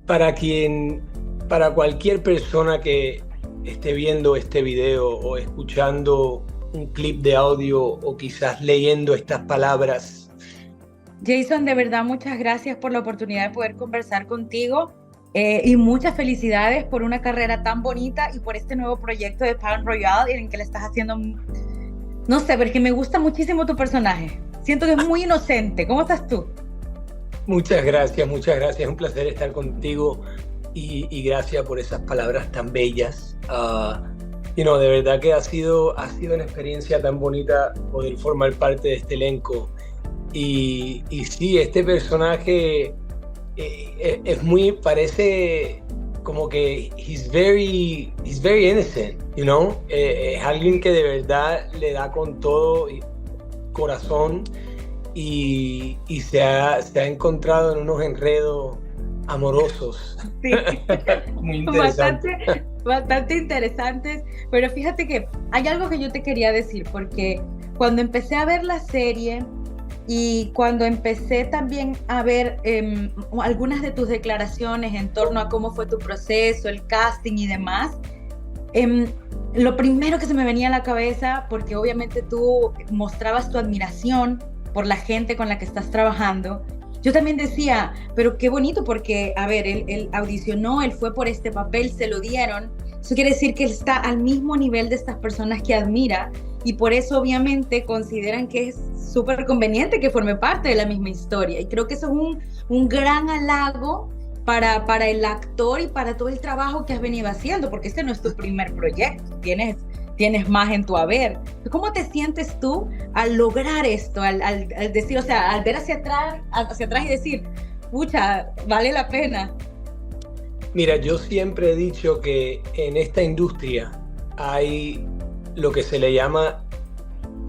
Para quien, para cualquier persona que esté viendo este video o escuchando un clip de audio o quizás leyendo estas palabras. Jason, de verdad, muchas gracias por la oportunidad de poder conversar contigo y muchas felicidades por una carrera tan bonita y por este nuevo proyecto de Palm Royale en el que le estás haciendo, no sé, porque me gusta muchísimo tu personaje. Siento que es muy inocente. ¿Cómo estás tú? Muchas gracias, muchas gracias. Es un placer estar contigo y gracias por esas palabras tan bellas. De verdad que ha sido una experiencia tan bonita poder formar parte de este elenco. Y sí, este personaje parece como que he's very innocent, es alguien que de verdad le da con todo corazón y se ha encontrado en unos enredos amorosos. Sí, Muy interesante. bastante interesantes, pero fíjate que hay algo que yo te quería decir, porque cuando empecé a ver la serie y cuando empecé también a ver algunas de tus declaraciones en torno a cómo fue tu proceso, el casting y demás, em, lo primero que se me venía a la cabeza, porque obviamente tú mostrabas tu admiración por la gente con la que estás trabajando, yo también decía, pero qué bonito porque, a ver, él audicionó, él fue por este papel, se lo dieron. Eso quiere decir que él está al mismo nivel de estas personas que admira y por eso obviamente consideran que es súper conveniente que forme parte de la misma historia. Y creo que eso es un gran halago para el actor y para todo el trabajo que has venido haciendo, porque este no es tu primer proyecto, tienes más en tu haber. ¿Cómo te sientes tú al lograr esto, al decir, o sea, al ver hacia atrás y decir, pucha, vale la pena? Mira, yo siempre he dicho que en esta industria hay lo que se le llama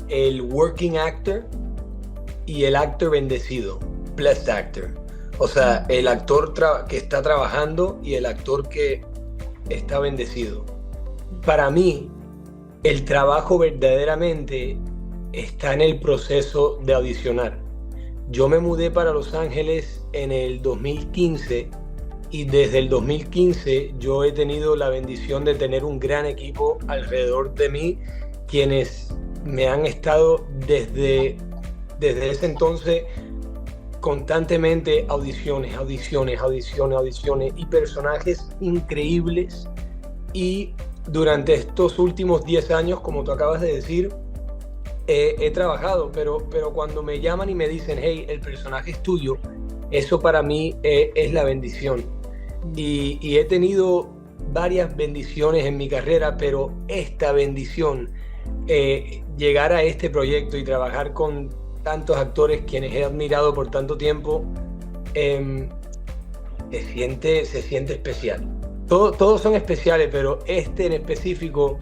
el working actor y el actor bendecido, blessed actor. O sea, el actor que está trabajando y el actor que está bendecido. Para mí, el trabajo verdaderamente está en el proceso de audicionar. Yo me mudé para Los Ángeles en el 2015 y desde el 2015 yo he tenido la bendición de tener un gran equipo alrededor de mí, quienes me han estado desde ese entonces constantemente audiciones y personajes increíbles. Y durante estos últimos 10 años, como tú acabas de decir, he trabajado, pero cuando me llaman y me dicen, hey, el personaje es tuyo, eso para mí es la bendición. Y he tenido varias bendiciones en mi carrera, pero esta bendición, llegar a este proyecto y trabajar con tantos actores quienes he admirado por tanto tiempo, se siente especial. Todos son especiales, pero este en específico,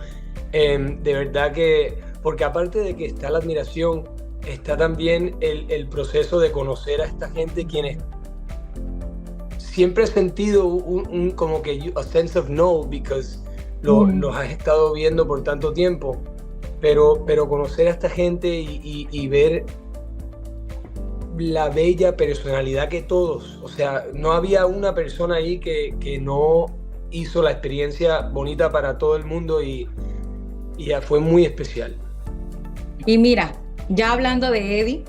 de verdad que, porque aparte de que está la admiración, está también el proceso de conocer a esta gente, quienes siempre he sentido como que a sense of no, because los has estado viendo por tanto tiempo, pero conocer a esta gente y ver la bella personalidad que todos, o sea, no había una persona ahí que no hizo la experiencia bonita para todo el mundo y ya fue muy especial. Y mira, ya hablando de Eddie,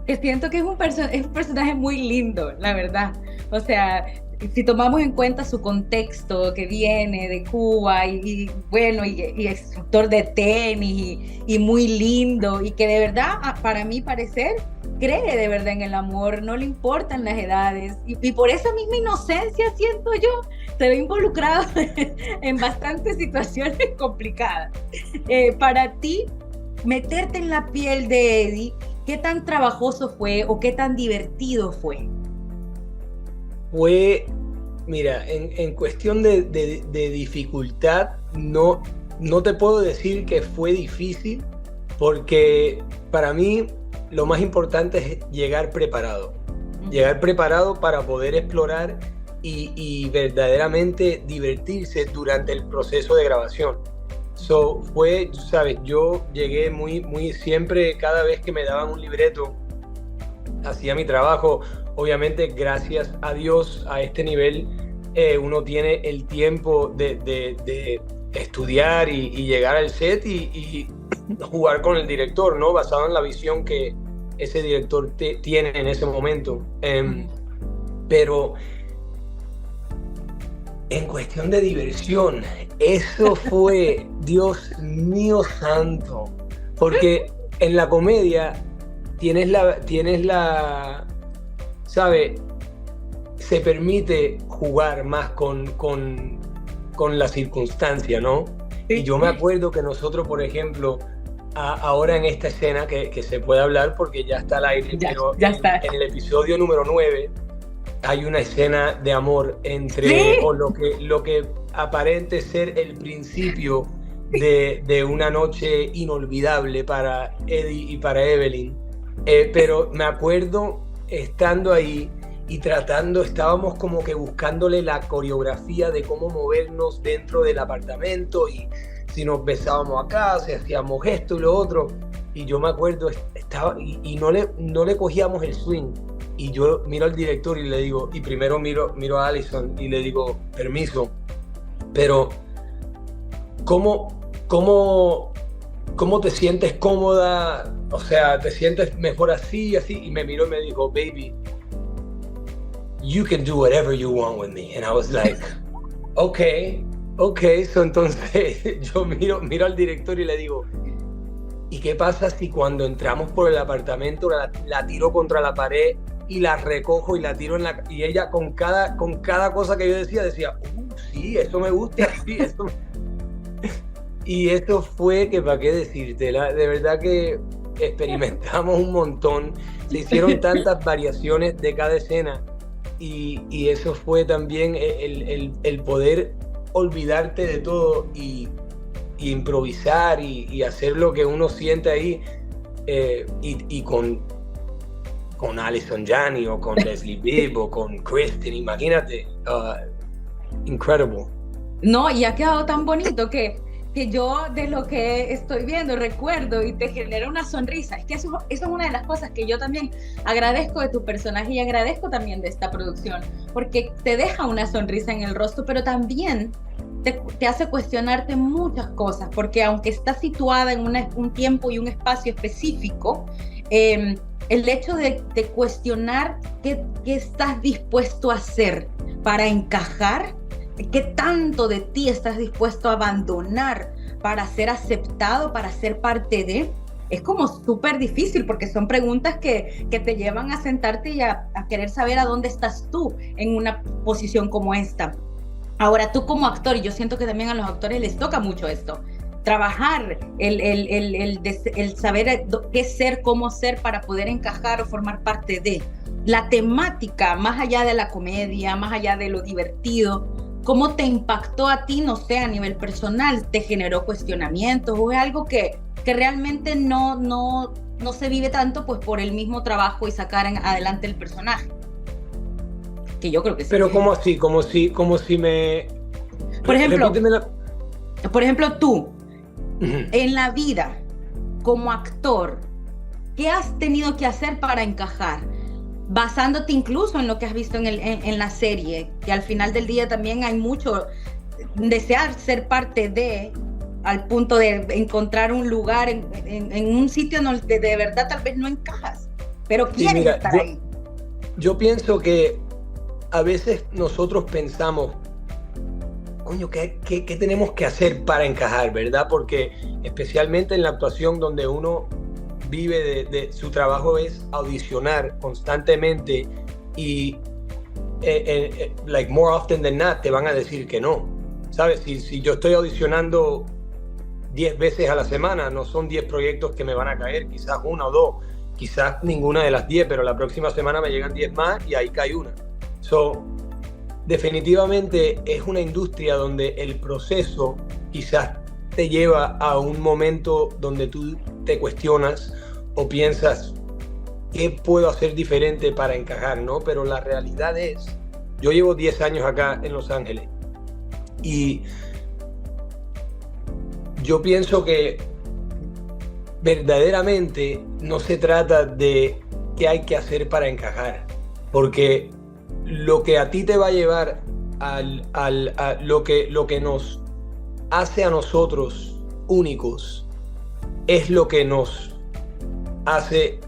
que siento que es un personaje muy lindo, la verdad. O sea, si tomamos en cuenta su contexto, que viene de Cuba y bueno, y es instructor de tenis y muy lindo, y que de verdad, para mí parecer, cree de verdad en el amor, no le importan las edades, y por esa misma inocencia, siento yo, se ve involucrado en bastantes situaciones complicadas. Para ti, meterte en la piel de Eddie, ¿qué tan trabajoso fue o qué tan divertido fue? Fue, mira, en cuestión de dificultad, no te puedo decir que fue difícil, porque para mí lo más importante es llegar preparado para poder explorar y verdaderamente divertirse durante el proceso de grabación. Fue, sabes, yo llegué muy siempre, cada vez que me daban un libreto, hacía mi trabajo, obviamente gracias a Dios, a este nivel uno tiene el tiempo de estudiar y llegar al set y jugar con el director, ¿no? Basado en la visión que ese director tiene en ese momento. Pero en cuestión de diversión, eso fue, Dios mío santo, porque en la comedia tienes la, ¿sabes? Se permite jugar más con la circunstancia, ¿no? Y yo me acuerdo que nosotros, por ejemplo, ahora en esta escena que se puede hablar porque ya está al aire, pero en el episodio número 9 hay una escena de amor entre, o lo que aparente ser el principio de una noche inolvidable para Eddie y para Evelyn. Pero me acuerdo estando ahí y estábamos como que buscándole la coreografía de cómo movernos dentro del apartamento, y si nos besábamos acá, si hacíamos esto y lo otro. Y yo me acuerdo, y no le cogíamos el swing. Y yo miro al director y le digo, y primero miro a Alison y le digo, permiso, pero ¿cómo te sientes cómoda? O sea, ¿te sientes mejor así? Y me miró y me dijo, baby, you can do whatever you want with me. And I was like, okay. So entonces yo miro al director y le digo, ¿y qué pasa si cuando entramos por el apartamento la tiro contra la pared y la recojo y la tiro y ella con cada cosa que yo decía, sí, eso me gusta, sí, eso Y eso fue que, ¿para qué decirte? De verdad que experimentamos un montón, se hicieron tantas variaciones de cada escena, y eso fue también el poder olvidarte de todo y improvisar y hacer lo que uno siente ahí, y con Allison Janney o con Leslie Bibb o con Kristen, imagínate, incredible. No, y ha quedado tan bonito que yo, de lo que estoy viendo, recuerdo y te genera una sonrisa. Es que eso es una de las cosas que yo también agradezco de tu personaje y agradezco también de esta producción, porque te deja una sonrisa en el rostro, pero también te hace cuestionarte muchas cosas, porque aunque está situada en un tiempo y un espacio específico, el hecho de cuestionar qué estás dispuesto a hacer para encajar, qué tanto de ti estás dispuesto a abandonar para ser aceptado, para ser parte de, es como súper difícil, porque son preguntas que te llevan a sentarte y a querer saber a dónde estás tú en una posición como esta. Ahora, tú como actor, y yo siento que también a los actores les toca mucho esto, trabajar el saber qué ser, cómo ser para poder encajar o formar parte de la temática, más allá de la comedia, más allá de lo divertido. ¿Cómo te impactó a ti, no sé, a nivel personal? ¿Te generó cuestionamientos o es algo que realmente no se vive tanto pues por el mismo trabajo y sacar adelante el personaje? Que yo creo que sí. Pero ¿cómo así? Como si me... Por ejemplo, tú, en la vida, como actor, ¿qué has tenido que hacer para encajar? Basándote incluso en lo que has visto en la serie, que al final del día también hay mucho desear ser parte de, al punto de encontrar un lugar en un sitio donde de verdad tal vez no encajas, pero quieres estar ahí. Yo pienso que a veces nosotros pensamos, coño, ¿qué tenemos que hacer para encajar, verdad? Porque especialmente en la actuación, donde uno vive de su trabajo es audicionar constantemente, y like more often than not te van a decir que no, ¿sabes? Si yo estoy audicionando 10 veces a la semana, no son 10 proyectos que me van a caer, quizás una o dos, quizás ninguna de las 10, pero la próxima semana me llegan 10 más y ahí cae una. Definitivamente es una industria donde el proceso quizás te lleva a un momento donde tú te cuestionas o piensas, ¿qué puedo hacer diferente para encajar? ¿No? Pero la realidad es, yo llevo 10 años acá en Los Ángeles, y yo pienso que verdaderamente no se trata de qué hay que hacer para encajar, porque lo que a ti te va a llevar a lo que nos hace a nosotros únicos es lo que nos hace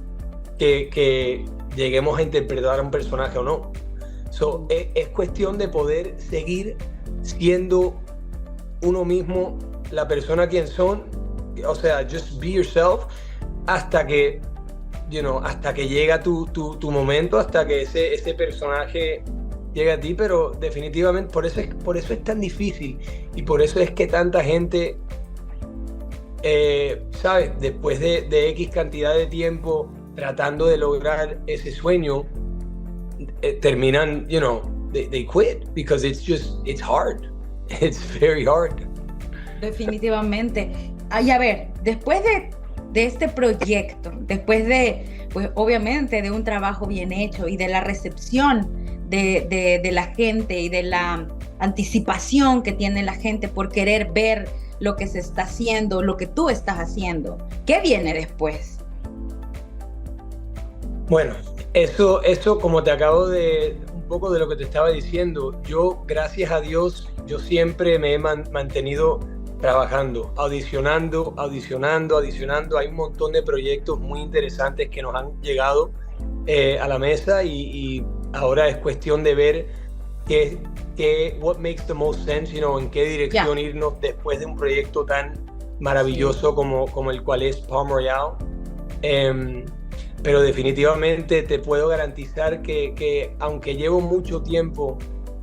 que lleguemos a interpretar a un personaje o no. Es cuestión de poder seguir siendo uno mismo, la persona quien son, o sea, just be yourself, hasta que, hasta que llega tu momento, hasta que ese personaje llega a ti, pero definitivamente por eso es tan difícil y por eso es que tanta gente, ¿sabes? Después de X cantidad de tiempo tratando de lograr ese sueño, terminan, they quit because it's hard. It's very hard. Definitivamente. Y a ver, después de este proyecto, después de, pues obviamente de un trabajo bien hecho y de la recepción de la gente y de la anticipación que tiene la gente por querer ver lo que se está haciendo, lo que tú estás haciendo, ¿qué viene después? Bueno, eso como te acabo de, un poco de lo que te estaba diciendo, yo, gracias a Dios, yo siempre me he mantenido trabajando, audicionando. Hay un montón de proyectos muy interesantes que nos han llegado a la mesa y ahora es cuestión de ver what makes the most sense, en qué dirección irnos después de un proyecto tan maravilloso como el cual es Palm Royale. Pero definitivamente te puedo garantizar que aunque llevo mucho tiempo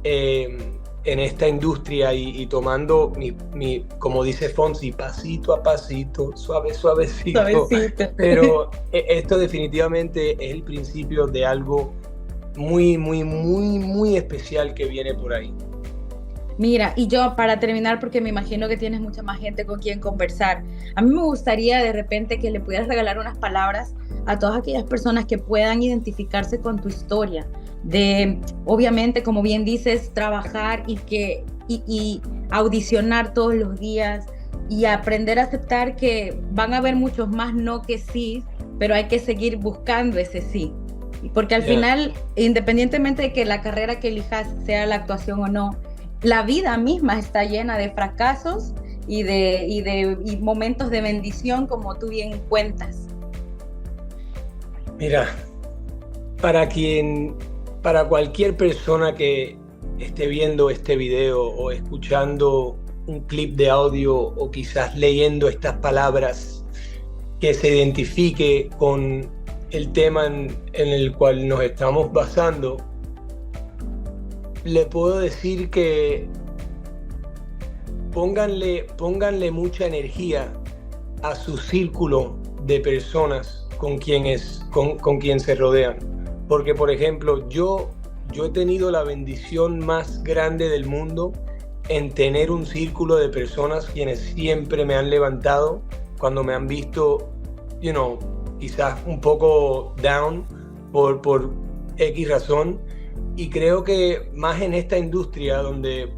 en esta industria y tomando como dice Fonsi, pasito a pasito, suavecito. Pero esto definitivamente es el principio de algo muy, muy, muy, muy especial que viene por ahí. Mira, y yo para terminar, porque me imagino que tienes mucha más gente con quien conversar, a mí me gustaría de repente que le pudieras regalar unas palabras a todas aquellas personas que puedan identificarse con tu historia, de obviamente, como bien dices, trabajar y audicionar todos los días y aprender a aceptar que van a haber muchos más no que sí, pero hay que seguir buscando ese sí. Porque al final, independientemente de que la carrera que elijas sea la actuación o no, la vida misma está llena de fracasos y momentos de bendición, como tú bien cuentas. Mira, para cualquier persona que esté viendo este video o escuchando un clip de audio o quizás leyendo estas palabras, que se identifique con el tema en el cual nos estamos basando, le puedo decir que pónganle mucha energía a su círculo de personas con quien se rodean. Porque, por ejemplo, yo he tenido la bendición más grande del mundo en tener un círculo de personas quienes siempre me han levantado cuando me han visto, quizás un poco down por X razón. Y creo que más en esta industria donde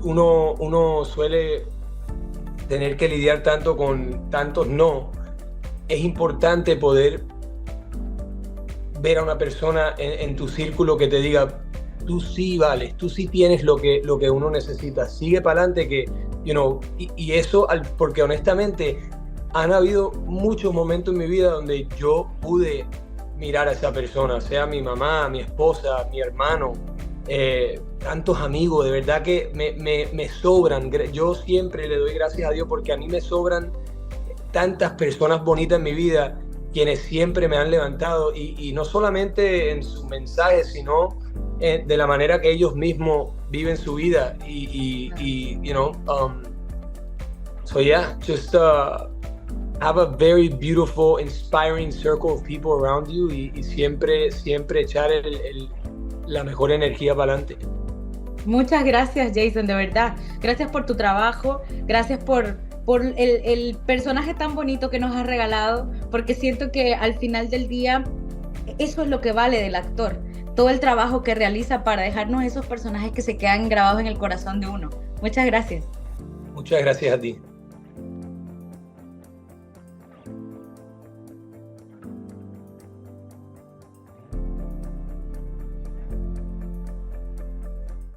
uno suele tener que lidiar tanto con tantos no, es importante poder ver a una persona en tu círculo que te diga, tú sí vales, tú sí tienes lo que uno necesita, sigue para adelante, que, y eso, porque honestamente han habido muchos momentos en mi vida donde yo pude mirar a esa persona, sea mi mamá, mi esposa, mi hermano, tantos amigos, de verdad que me sobran. Yo siempre le doy gracias a Dios porque a mí me sobran tantas personas bonitas en mi vida, quienes siempre me han levantado y no solamente en sus mensajes, sino de la manera que ellos mismos viven su vida so yeah, just have a very beautiful, inspiring circle of people around you y siempre echar la mejor energía para adelante. Muchas gracias, Jason, de verdad. Gracias por tu trabajo, gracias por el personaje tan bonito que nos has regalado, porque siento que al final del día eso es lo que vale del actor, todo el trabajo que realiza para dejarnos esos personajes que se quedan grabados en el corazón de uno. Muchas gracias. Muchas gracias a ti.